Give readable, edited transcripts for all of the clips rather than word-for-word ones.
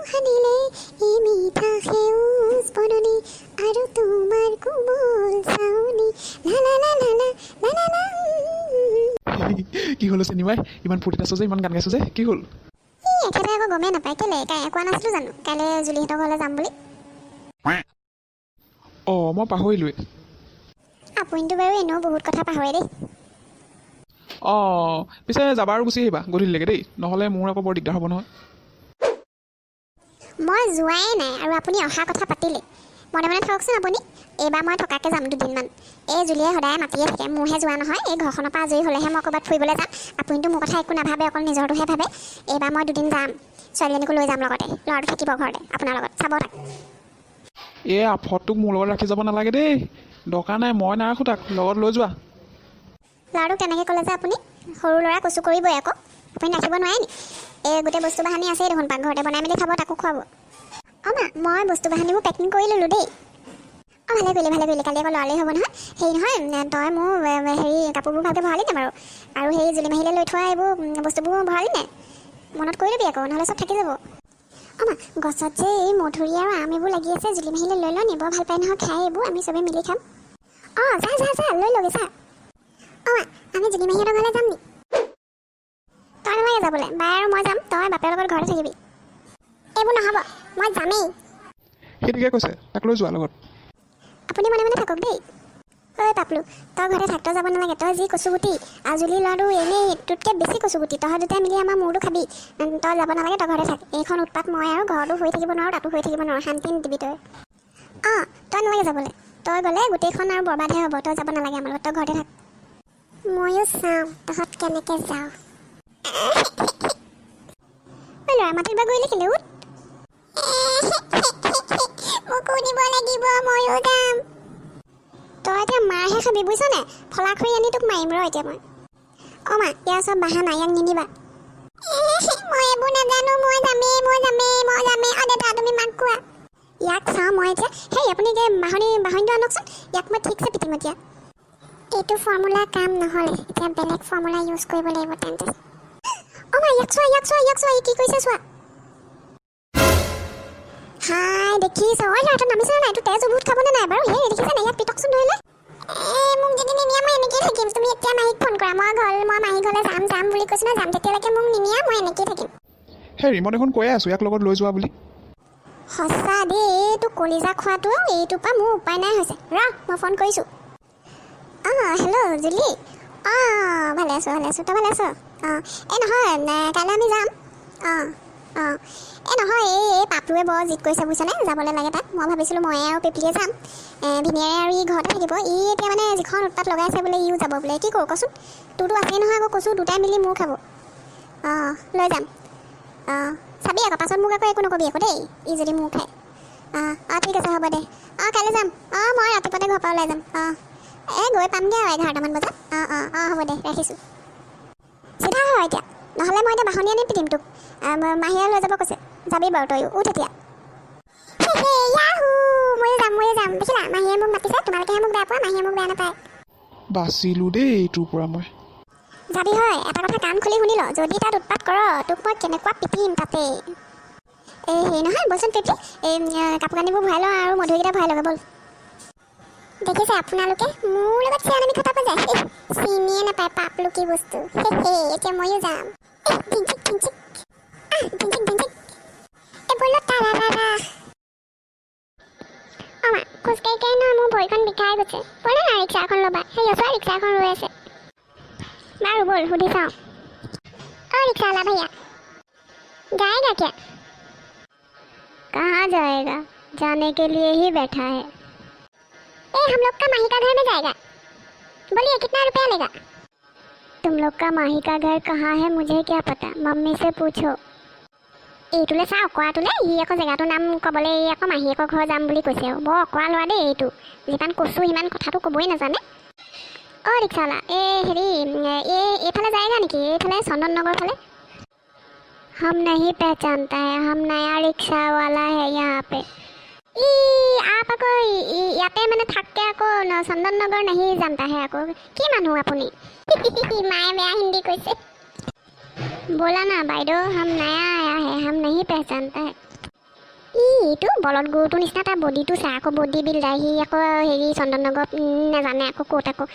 সানিলে এই মিঠা সেউজ বননি আৰু তোমাৰ কোমল চাউনি লা লা লা লা লা লা লা। কি হ'ল চিনেমাই ইমান ফূৰ্তিত আছো যে ইমান গান গাইছো যে কি হ'ল একেবাৰে আকৌ গমেই নাপায় কেলে কোৱা নাছিলোঁ জানো কাইলৈ জুলিহঁতৰ ঘৰলৈ যাম বুলি। অঁ মই পাহৰিলোৱে। আপুনিতো বাৰু এনেও বহুত কথা পাহৰে দেই। অঁ পিছে যাবা আৰু গুচি আহিবা গধূলিলৈকে দেই নহ'লে মোৰ আকৌ বৰ দিগদাৰ হ'ব নহয়। মই যোৱাই নাই আৰু আপুনি অহা কথা পাতিলে মনে মনে থাককচোন আপুনি। এইবাৰ মই থকাকৈ যাম দুদিনমান। এই জুলিয়ে সদায় মাতিয়ে থাকে মোৰহে যোৱা নহয়। এই ঘৰখনৰ পৰা আজৰি হ'লেহে মই ক'ৰবাত ফুৰিবলৈ যাম। আপুনিতো মোৰ কথা একো নাভাবে অকল নিজৰটোহে ভাবে। এইবাৰ মই দুদিন যাম ছোৱালীজনীকো লৈ যাম লগতে ল'ৰাটো থাকিব ঘৰতে আপোনাৰ লগত চাব তাক। এই আফতটোক মোৰ লগত ৰাখি যাব নালাগে দেই দৰকাৰ নাই মই নাৰাখোঁ তাক লগত লৈ যোৱা। ল'ৰাটোক তেনেকৈ ক'লে যে আপুনি সৰু ল'ৰা কচু কৰিবই আকৌ আপুনি ৰাখিব নোৱাৰে নি। এই গোটেই বস্তু বাহানি আছেই দেখোন পাকঘৰতে বনাই মেলি খাব তাকো খুৱাব। অঁ মা মই বস্তু বাহানিবোৰ পেকিং কৰি ল'লোঁ দেই। অঁ ভালে কৰিলে কালি আকৌ ল'ৰালেই হ'ব নহয়। হেৰি নহয় তই মোৰ হেৰি কাপোৰবোৰ ভালকৈ ভৰালি নে বাৰু আৰু সেই জুলি মাহিলে লৈ থোৱা এইবোৰ বস্তুবোৰ ভৰালি নে মনত কৰি ল'বি আকৌ নহ'লে চব থাকি যাব। অঁ মা গছত যে এই মধুৰি আৰু আম এইবোৰ লাগি আছে জুলি মাহিলে লৈ ল নিব ভাল পাই নহয় খাই এইবোৰ আমি চবেই মিলি খাম। অঁ যা লৈ ল'বি চা। অঁ আমি জুলি মাহীহঁতৰ ঘৰলৈ যাম নি। তই নালাগে যাবলৈ বাই আৰু মই যাম তই বাপেৰ লগত ঘৰতে থাকিবি। এইবোৰ নহ'ব মই যামেই। সেইটোকে কৈছে তাক লৈ যোৱা লগত। আপুনি মনে মনে থাকক দেই। ঐ পাপলু তই ঘৰতে থাক তই যাব নালাগে। তই যি কচুগুটি আজুলি ল'ৰাটো এনেই তোতকৈ বেছি কচুগুটি তই দুটাই মিলি আমাৰ মূৰটো খাবি। তই যাব নালাগে তই ঘৰতে থাক। এইখন উৎপাত মই আৰু ঘৰতো হৈ থাকিব নোৱাৰোঁ তাতো হৈ থাকিব নোৱাৰোঁ শান্তি নিদিবি তই। অঁ তই নালাগে যাবলৈ তই গ'লে গোটেইখন আৰু বৰবাদহে হ'ব। তই যাব নালাগে আমাৰ লগত তই ঘৰতে থাক। ময়ো চাওঁ তহঁত কেনেকৈ যাওঁ। ঐ ল'ৰা মাতিব গৈলে কেলে উঠ। মোকো দিব লাগিব ময়ো যাম। তই এতিয়া মাৰহে খাবি বুজিছ নাই ফলা খৰি আনি তোক মাৰিম ৰ এতিয়া মই। অঁ মা ইয়াৰ চব বাহানা ইয়াক নিনিবা। মই এইবোৰ নাজানো মই যামেই অঁ দেউতা তুমি মাক কোৱা। ইয়াক চাওঁ মই এতিয়া সেই আপুনি এতিয়া বাহনীটো আনকচোন ইয়াক মই ঠিকছে পিটিম এতিয়া। এইটো ফৰ্মুলা কাম নহ'লে এতিয়া বেলেগ ফৰ্মুলা ইউজ কৰিব লাগিব তেন্তে। অঁ মা ইয়াক চোৱা ই কি কৰিছে চোৱা। হাই দেখিছ ঐ ল'ৰাটো নামিছে নাই তোৰ তেজ বহুত খাবনে নাই বাৰু সেই দেখিছে নাই ইয়াক পিটকচোন ধৰিলে। মোক যদি নিনিয়া মই এনেকৈয়ে থাকিম। তুমি এতিয়া মাহীক ফোন কৰা মই মাহী ঘৰলৈ যাম বুলি কৈছোঁ নহয় যাম তেতিয়ালৈকে মোক নিনিয়া মই এনেকৈয়ে থাকিম। হেৰি মই দেখোন কৈয়ে আছোঁ ইয়াক লগত লৈ যোৱা বুলি। সঁচা দেই এইটো কলিজা খোৱাটো এইটোৰ পৰা মোৰ উপায় নাই হৈছে। ৰ মই ফোন কৰিছোঁ। অঁ হেল্ল' জুলি। অঁ ভালে আছোঁ তই ভালে আছ। অঁ এই নহয় কাইলৈ আমি যাম। অঁ এই নহয় এই পাপুৱে বৰ জিদ কৰিছে বুজিছনে যাবলৈ লাগে তাক। মই ভাবিছিলোঁ ময়ে আৰু পেপিয়ে যাম ভিনিয়াৰে আৰু ই ঘৰতে থাকিব। ই এতিয়া মানে যিখন উৎপাত লগাইছে বোলে ইও যাব বোলে কি কৰোঁ কচোন। তোৰতো আছেই নহয় আকৌ কচু দুটাই মিলি মোৰ খাব। অঁ লৈ যাম। অঁ চাবি আকৌ পাছত মোক আকৌ একো নকবি আকৌ দেই ই যদি মোৰ খায়। অঁ ঠিক আছে হ'ব দে। অঁ কাইলৈ যাম। অঁ মই ৰাতিপুৱাতে ঘৰৰ পৰা ওলাই যাম। এই গৈ পামগৈ আৰু 11টামান বজাত। অঁ হ'ব দে ৰাখিছোঁ। চিধা হয় এতিয়া নহ'লে মই এতিয়া বাহনী আনি পিটিম তোক। মাহীয়ে লৈ যাব কৈছে যাবি বাৰু তয়ো উঠ এতিয়া। ময়ো যাম দেখিলা মাহীয়ে মোক মাতিছে তোমালোকেহে মোক বেয়া পোৱা মাহীয়ে মোক বেয়া নাপায়। বাচিলোঁ দেই এইটোৰ পৰা মই। যাবি হয় এটা কথা কাণ খুলি শুনি ল যদি তাত উৎপাত কৰ তোক মই কেনেকুৱা পিটিম তাতে। এই হেৰি নহয় বলচোন পেপি এই কাপোৰ কানিবোৰ ভৰাই লওঁ আৰু মধুৰিকেইটা ভৰাই ল'ব ব'ল। দেখিছে আপোনালোকে মোৰ লগত চিৰাণি কথা যায় চিনিয়ে নাপায় পাপলু কি বস্তু। এতিয়া ময়ো যাম। খোজকাঢ়ি নহয় মোৰ ভৰিখন বিষাই গৈছে। ব'লা না ৰিক্সা এখন ল'বা সেই ওচৰত ৰিক্সা এখন ৰৈ আছে। বাৰু ব'ল সুধি চাওঁ। অঁ ৰিক্সাৱালা भैया जाएगा क्या। कहाँ जाएगा जाने के लिए ही बैठा है। हम लोग का माही का घर में जाएगा। बोलिए कितना रुपया लेगा। तुम लोग का माही का घर कहाँ है मुझे क्या पता मम्मी से पूछो। এইটোলৈ চা অকৰাটোলৈ ই আকৌ জেগাটোৰ নাম ক'বলৈ ই আকৌ মাহীয়েকৰ ঘৰ যাম বুলি কৈছে আৰু বৰ অকৰা ল'ৰা দেই এইটো যিমান কৈছোঁ সিমান কথাটো ক'বই নাজানে। অঁ ৰিক্সাৱালা এই হেৰি এইফালে যায়গা নেকি এইফালে চন্দন নগৰ ফালে। हम नहीं पहचानता है हम नया रिक्शा वाला है यहाँ पे। आप আকৌ ইয়াতে মানে থাকে আকৌ চন্দন নগৰ নাহি জানতা হে আকৌ কি মানুহ আপুনি। মায়ে বেয়া হিন্দী কৈছে। बोला ना বাইদেউ हम नया आया है हम नहीं पहचानता है। ইটো বলদ গৰুটোৰ নিচিনা তাৰ বডিটো চাই আকৌ বডি বিল্ডাৰ সি আকৌ হেৰি চন্দন নগৰত নাজানে আকৌ ক'ত আকৌ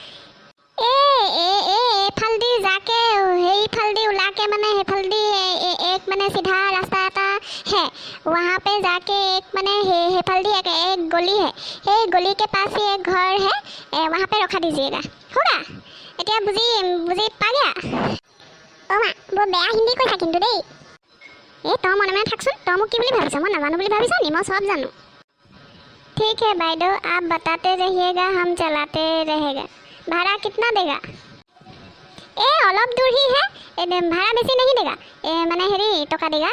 এইফালেদি যাকে সেইফালেদি ওলাকে মানে সেইফালেদি एक मैंने सीधा रास्ता आता है वहाँ पे जाके एक मैंने हेफालदी एक गली है ये गली के पास ही एक घर है वहाँ पे रखा दीजिएगा होगा এতিয়া বুজি পা গয়া অ মা বৰ বেয়া হিন্দী কৈছা কিন্তু দেই তই মনে মনে থাকচোন তই মোক কি বুলি ভাবিছ মই নাজানো বুলি ভাবিছ নি মই সব জানো ठीक है भाईडो आप बताते रहिएगा हम चलाते रहेगा भाड़ा कितना देगा অলপ दूर ही है भाड़ा बेसी नहीं देगा मैंने हेरी टका देगा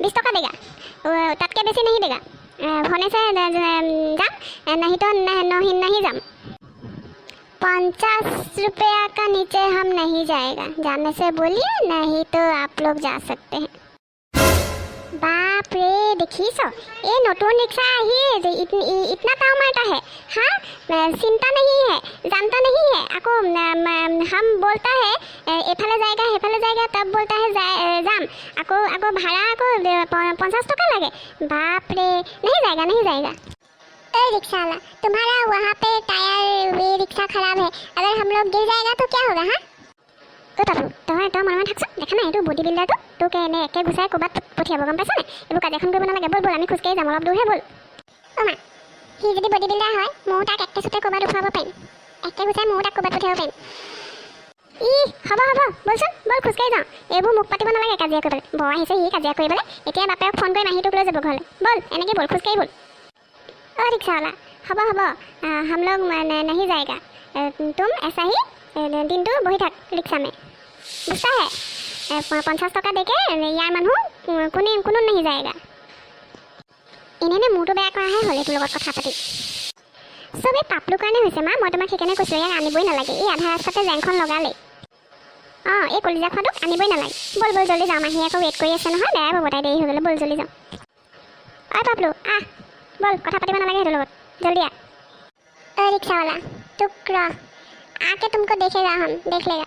20 टका देगा तक के बेसी नहीं देगा होने से जाम नहीं तो नहीं जाम 50 रुपया का नीचे हम नहीं जाएगा जाने से बोलिए नहीं तो आप लोग जा सकते हैं बाप रे देखिसो ये नतुन रिक्शा ही इतना दाम आता है हाँ चिंता नहीं है जानता नहीं है आपको हम बोलता है एफाले जाएगा तब बोलता है जाम आपको भाड़ा आपको 50 टका लगे बाप रे नहीं जाएगा अरे रिक्शा वाला तुम्हारा वहाँ पे टायर वे रिक्शा खराब है अगर हम लोग गिर जाएगा तो क्या होगा हाँ তই মনে মনে থাকছ দেখা নাই এইটো বডি বিল্ডাৰটো তোক এনে একে ঘুচাই ক'ৰবাত পঠিয়াব গম পাইছ নাই এইবোৰ কাজিয়াখন কৰিব নালাগে বল আমি খোজকাঢ়ি যাম অলপ দূৰহে বল অ মা সি যদি বডি বিল্ডাৰ হয় ময়ো তাক একে চুটে ক'ৰবাত উঠাব পাৰিম একে ঘুচাই ময়ো তাক ক'ৰবাত পঠিয়াব পাৰিম হ'ব বলচোন বল খোজকাঢ়ি যাওঁ এইবোৰ মুখ পাতিব নালাগে কাজিয়া কৰিবলৈ বৰ আহিছে সি কাজিয়া কৰিবলৈ এতিয়া বাপেৰক ফোন কৰি মাহীটোক লৈ যাব ঘৰলৈ বল এনেকৈ বল খোজকাঢ়ি বল অ रिक्शावाला হ'ব हम लोग नहीं जाएगा तुम ऐसा ही दिन तो बही थाक रिक्शा में बुझता है 50 टका देके यार मानुह कोनो नहीं जाएगा इन्हें मूरतो बेया कराहे हले तुर লগত কথা পাতি सबे पापलु কাৰণে হৈছে মা মই তোমাক সেইকাৰণে কৈছো ইয়াক আনিবই নালাগে এই আধা ৰাস্তাতে জেংখন লগালে এই কলিজা খোৱাটোক আনিবই নালাগে বল জলদি যাওঁ মাহী আকৌ ৱেট কৰি আছে নহয় বেয়া হ'ব তাই দেৰি হৈ গ'লে বল জলদি যাওঁ পাপলু बोल कथा पातिब नालागे हेतु लगत जल्दी आ रिक्शा वाला टुकड़ा आके तुमको देखेगा हम देख लेगा